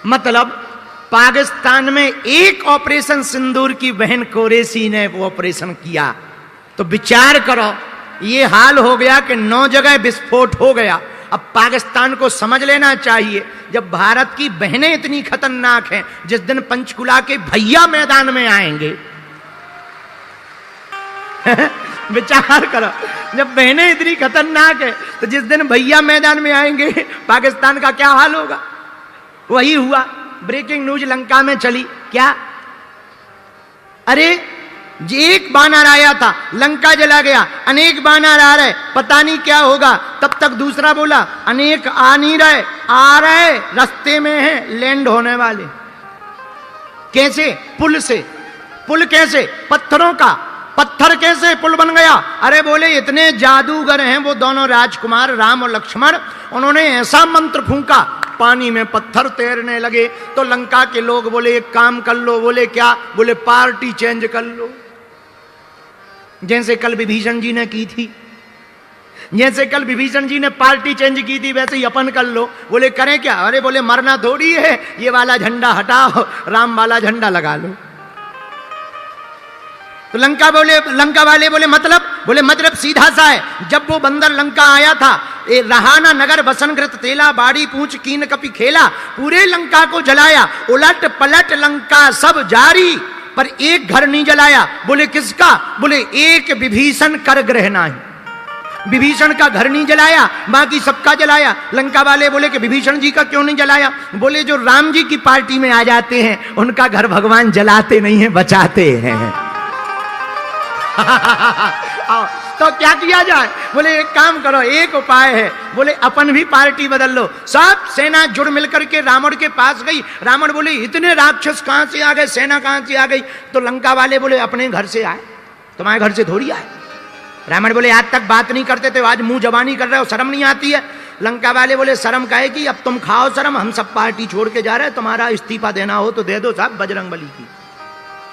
मतलब पाकिस्तान में एक ऑपरेशन सिंदूर की बहन कुरैशी ने वो ऑपरेशन किया, तो विचार करो ये हाल हो गया कि 9 जगह विस्फोट हो गया। अब पाकिस्तान को समझ लेना चाहिए, जब भारत की बहनें इतनी खतरनाक हैं, जिस दिन पंचकुला के भैया मैदान में आएंगे विचार करो, जब बहनें इतनी खतरनाक है तो जिस दिन भैया मैदान में आएंगे पाकिस्तान का क्या हाल होगा। वही हुआ, ब्रेकिंग न्यूज लंका में चली क्या, अरे एक बानर आया था लंका जला गया, अनेक बानर आ रहे पता नहीं क्या होगा। तब तक दूसरा बोला अनेक आ नहीं रहे, आ रहे रास्ते में हैं, लैंड होने वाले। कैसे? पुल से। पुल कैसे? पत्थरों का। पत्थर कैसे पुल बन गया? अरे बोले इतने जादूगर हैं वो दोनों राजकुमार राम और लक्ष्मण, उन्होंने ऐसा मंत्र फूंका पानी में पत्थर तैरने लगे। तो लंका के लोग बोले एक काम कर लो। बोले क्या? बोले पार्टी चेंज कर लो, जैसे कल विभीषण जी ने की थी, जैसे कल विभीषण जी ने पार्टी चेंज की थी वैसे ही अपन कर लो। बोले करें क्या? अरे बोले मरना थोड़ी है, ये वाला झंडा हटाओ, राम वाला झंडा लगा लो। तो लंका वाले बोले मतलब? बोले मतलब सीधा सा है, जब वो बंदर लंका आया था, रहाना नगर बसनकृत तेला बाड़ी पूंछ कीन कपि खेला, पूरे लंका को जलाया, उलट पलट लंका सब जारी, पर एक घर नहीं जलाया। बोले किसका? बोले एक विभीषण कर ग्रह नहीं, विभीषण का घर नहीं जलाया, बाकी सबका जलाया। लंका वाले बोले कि विभीषण जी का क्यों नहीं जलाया? बोले जो राम जी की पार्टी में आ जाते हैं उनका घर भगवान जलाते नहीं है, बचाते हैं। तो क्या किया जाए? बोले एक काम करो, एक उपाय है। बोले अपन भी पार्टी बदल लो। सब सेना जुड़ मिलकर के रावण के पास गई। रावण बोले इतने राक्षस कहां से आ गए, सेना कहां से आ गई? तो लंका वाले बोले अपने घर से आए, तुम्हारे घर से थोड़ी आए। रावण बोले आज तक बात नहीं करते थे, आज मुंह जबानी कर रहे हो, शर्म नहीं आती है? लंका वाले बोले शर्म काहे की, अब तुम खाओ शर्म, हम सब पार्टी छोड़ के जा रहे हैं, तुम्हारा इस्तीफा देना हो तो दे दो साहब बजरंगबली की।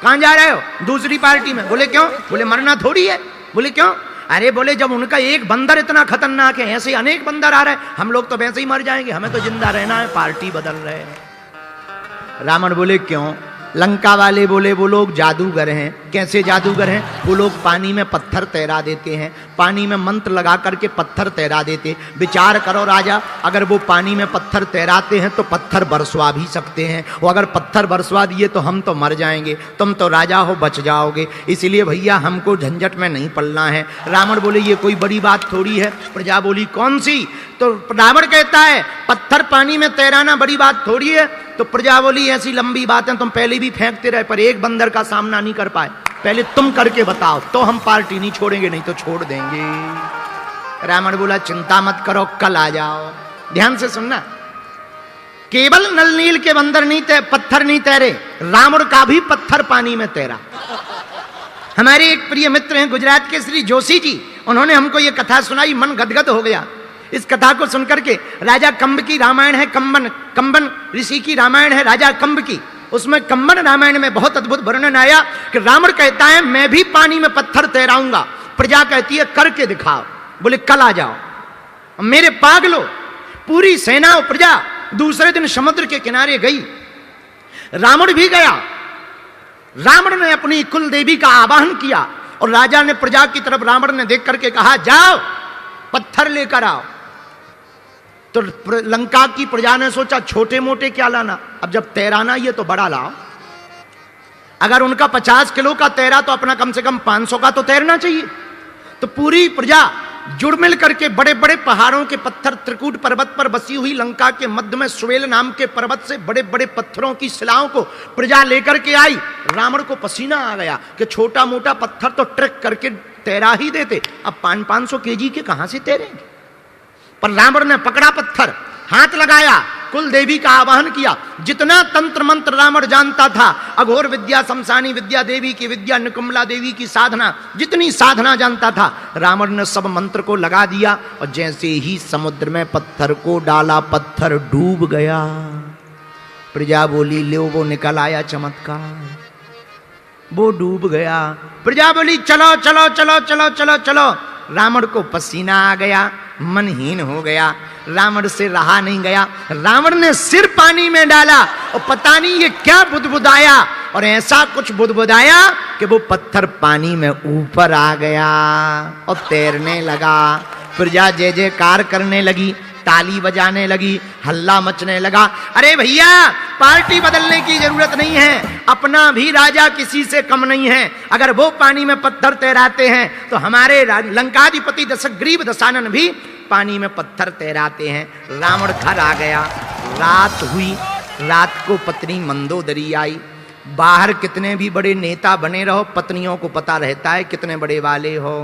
कहां जा रहे हो? दूसरी पार्टी में। बोले क्यों? बोले मरना थोड़ी है। बोले क्यों? अरे बोले जब उनका एक बंदर इतना खतरनाक है, ऐसे अनेक बंदर आ रहे हैं, हम लोग तो वैसे ही मर जाएंगे, हमें तो जिंदा रहना है, पार्टी बदल रहे हैं। रावण बोले क्यों? लंका वाले बोले वो लोग जादूगर हैं। कैसे जादूगर हैं? वो लोग पानी में पत्थर तैरा देते हैं, पानी में मंत्र लगा करके पत्थर तैरा देते। विचार करो राजा, अगर वो पानी में पत्थर तैराते हैं तो पत्थर बरसवा भी सकते हैं, वो अगर पत्थर बरसवा दिए तो हम तो मर जाएंगे, तुम तो राजा हो बच जाओगे, इसलिए भैया हमको झंझट में नहीं पड़ना है। रावण बोले ये कोई बड़ी बात थोड़ी है। प्रजा बोली कौन सी? तो रावण कहता है पत्थर पानी में तैराना बड़ी बात थोड़ी है। तो प्रजा बोली ऐसी लंबी बातें तुम पहले भी फेंकते रहे, पर एक बंदर का सामना नहीं कर पाए, पहले तुम करके बताओ तो हम पार्टी नहीं छोड़ेंगे, नहीं तो छोड़ देंगे। रावण बोला चिंता मत करो, कल आ जाओ। ध्यान से सुनना, केवल नल नील के बंदर नहीं पत्थर नहीं तैरे, रावण का भी पत्थर पानी में तैरा। हमारे एक प्रिय मित्र हैं गुजरात के श्री जोशी जी, उन्होंने हमको ये कथा सुनाई, मन गदगद हो गया। इस कथा को सुनकर के, राजा कंब की रामायण है, कंबन ऋषि की रामायण है राजा कंब की, उसमें कंबन रामायण में बहुत अद्भुत वर्णन आया कि रावण कहता है मैं भी पानी में पत्थर तैराऊंगा, प्रजा कहती है करके दिखाओ। बोले कल आ जाओ। मेरे पागलो, पूरी सेना और प्रजा दूसरे दिन समुद्र के किनारे गई, रावण भी गया। रावण ने अपनी कुल देवी का आवाहन किया और राजा ने प्रजा की तरफ रावण ने देख करके कहा जाओ पत्थर लेकर आओ। तो लंका की प्रजा ने सोचा छोटे मोटे क्या लाना, अब जब तैराना ये तो बड़ा लाओ। अगर उनका 50 किलो का तैरा तो अपना कम से कम 500 का तो तैरना चाहिए। तो पूरी प्रजा जुड़ मिल करके बड़े बड़े पहाड़ों के पत्थर, त्रिकूट पर्वत पर बसी हुई लंका के मध्य में स्वेल नाम के पर्वत से बड़े बड़े पत्थरों की शिलाओं को प्रजा लेकर के आई। रावण को पसीना आ गया कि छोटा मोटा पत्थर तो ट्रैक करके तैरा ही देते, अब 500 केजी के कहां से तैरेंगे। पर रावण ने पकड़ा पत्थर, हाथ लगाया, कुल देवी का आवाहन किया। जितना तंत्र मंत्र रावण जानता था, अघोर विद्या, शमशानी विद्या, देवी की विद्या, निकुंभला देवी की साधना, जितनी साधना जानता था रावण ने सब मंत्र को लगा दिया। और जैसे ही समुद्र में पत्थर को डाला, पत्थर डूब गया। प्रजा बोली ले वो निकल आया चमत्कार, वो डूब गया। प्रजा बोली चलो चलो चलो चलो चलो चलो। रावण को पसीना आ गया, मनहीन हो गया, रावण से रहा नहीं गया। रावण ने सिर पानी में डाला और पता नहीं ये क्या बुदबुदाया, और ऐसा कुछ बुदबुदाया कि वो पत्थर पानी में ऊपर आ गया और तैरने लगा। प्रजा जय जयकार करने लगी, ताली बजाने लगी, हल्ला मचने लगा। अरे भैया, पार्टी बदलने की जरूरत नहीं है, अपना भी राजा किसी से कम नहीं है। अगर वो पानी में पत्थर तैराते हैं तो हमारे लंकाधिपति दशग्रीव दशानन भी पानी में पत्थर तैराते हैं। रावण घर आ गया, रात हुई, रात को पत्नी मंदोदरी आई। बाहर कितने भी बड़े नेता बने रहो, पत्नियों को पता रहता है कितने बड़े वाले हो।